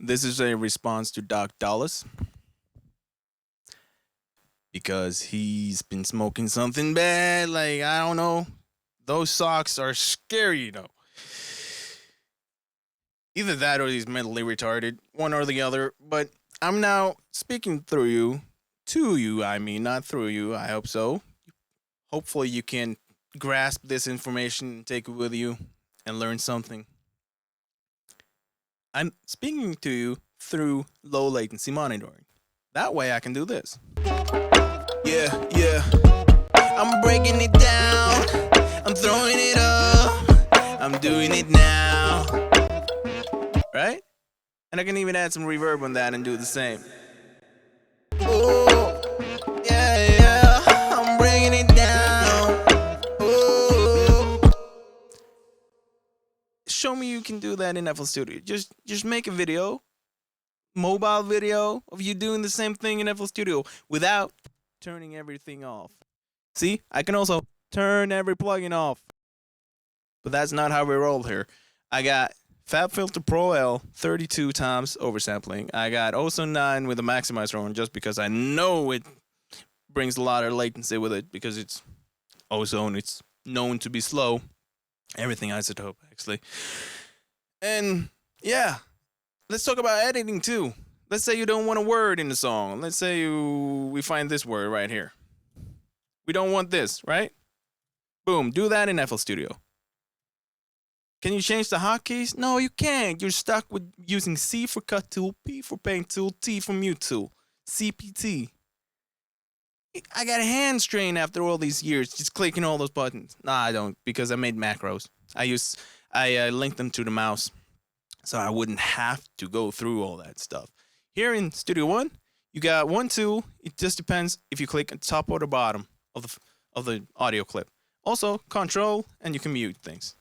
This is a response to DOC DOLLAZ because he's been smoking something bad. Like, I don't know. Those socks are scary, you know. Either that or he's mentally retarded, one or the other. But I'm now speaking through you, to you, I mean, not through you. I hope so. Hopefully, you can grasp this information and take it with you and learn something. I'm speaking to you through low latency monitoring. That way I can do this. Yeah. I'm breaking it down. I'm throwing it up. I'm doing it now. Right? And I can even add some reverb on that and do the same. Oh, yeah. I'm breaking it down. Oh. Show me you can do that in FL Studio. Just make a video, mobile video of you doing the same thing in FL Studio without turning everything off. See, I can also turn every plugin off. But that's not how we roll here. I got FabFilter Pro L 32 times oversampling. I got Ozone 9 with a maximizer on just because I know it brings a lot of latency with it because it's Ozone. It's known to be slow. Everything isotope, actually. And yeah, let's talk about editing too. Let's say you don't want a word in the song. Let's say we find this word right here. We don't want this, right? Boom, do that in FL Studio. Can you change the hotkeys? No, you can't. You're stuck with using C for cut tool, P for paint tool, T for mute tool, CPT. I got a hand strain after all these years just clicking all those buttons. Nah, I don't, because I made macros. I linked them to the mouse so I wouldn't have to go through all that stuff. Here in Studio One, you got one tool. It just depends if you click on top or the bottom of the audio clip. Also, Control, and you can mute things.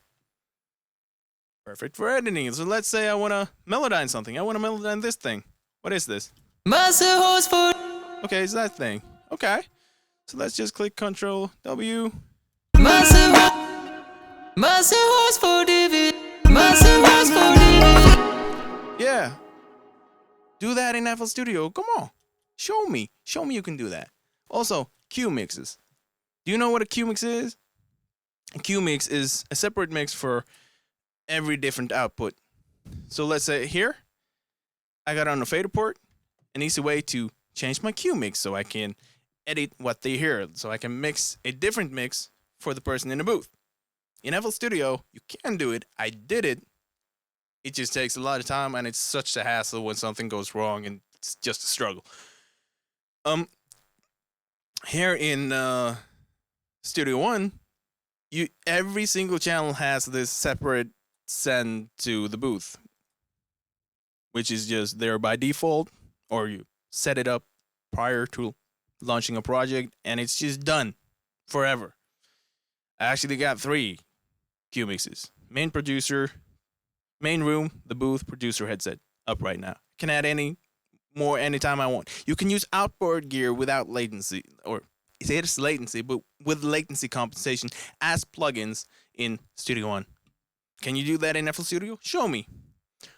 Perfect for editing. So let's say I want to melodyne something. I want to melodyne this thing. What is this? Okay, it's that thing. Okay. So let's just click Control W. Yeah. Do that in FL Studio. Come on. Show me. Show me you can do that. Also, Q mixes. Do you know what a Q mix is? A Q mix is a separate mix for every different output. So let's say here, I got on the fader port, an easy way to change my Q mix so I can edit what they hear, so I can mix a different mix for the person in the booth. In FL Studio, you can do it. I did it. It just takes a lot of time, and it's such a hassle when something goes wrong, and it's just a struggle. Here in Studio One, every single channel has this separate send to the booth, which is just there by default, or you set it up prior to launching a project, and it's just done forever. I actually got 3 Q mixes: main producer, main room, the booth, producer headset up right now. Can add any more anytime I want. You can use outboard gear without latency, or it's latency, but with latency compensation as plugins in Studio One. Can you do that in FL Studio? Show me.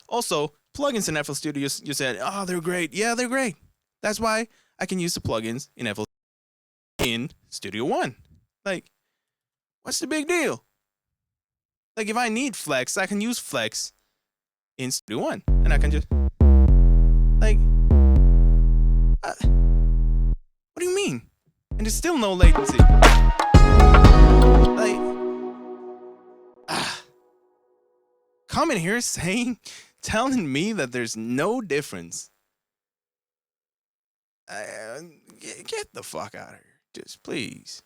Also, plugins in FL Studio, you said, oh, they're great. Yeah, they're great. That's why I can use the plugins in FL in Studio One. Like, what's the big deal? Like, if I need Flex, I can use Flex in Studio One. And I can just, like, what do you mean? And there's still no latency. Like, coming here telling me that there's no difference. Get the fuck out of here. Just please.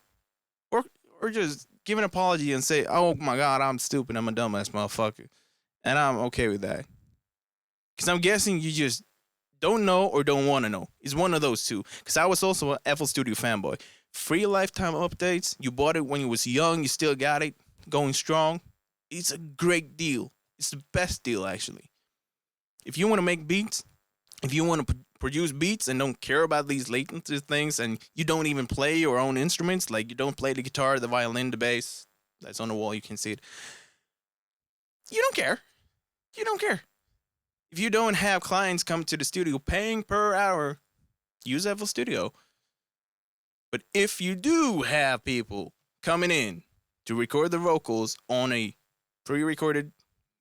Or just give an apology and say, oh my God, I'm stupid. I'm a dumbass motherfucker. And I'm okay with that. Because I'm guessing you just don't know or don't want to know. It's one of those two. Because I was also a FL Studio fanboy. Free lifetime updates. You bought it when you was young. You still got it. Going strong. It's a great deal. It's the best deal, actually. If you want to make beats, if you want to produce beats and don't care about these latency things, and you don't even play your own instruments, like you don't play the guitar, the violin, the bass, that's on the wall, you can see it. You don't care. You don't care. If you don't have clients come to the studio paying per hour, use FL Studio. But if you do have people coming in to record the vocals on a pre-recorded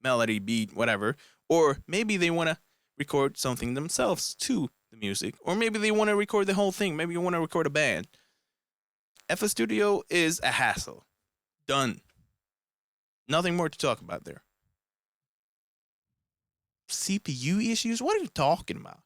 melody, beat, whatever, or maybe they want to record something themselves to the music, or maybe they want to record the whole thing, maybe you want to record a band, FL Studio is a hassle. Done. Nothing more to talk about there. CPU issues? What are you talking about?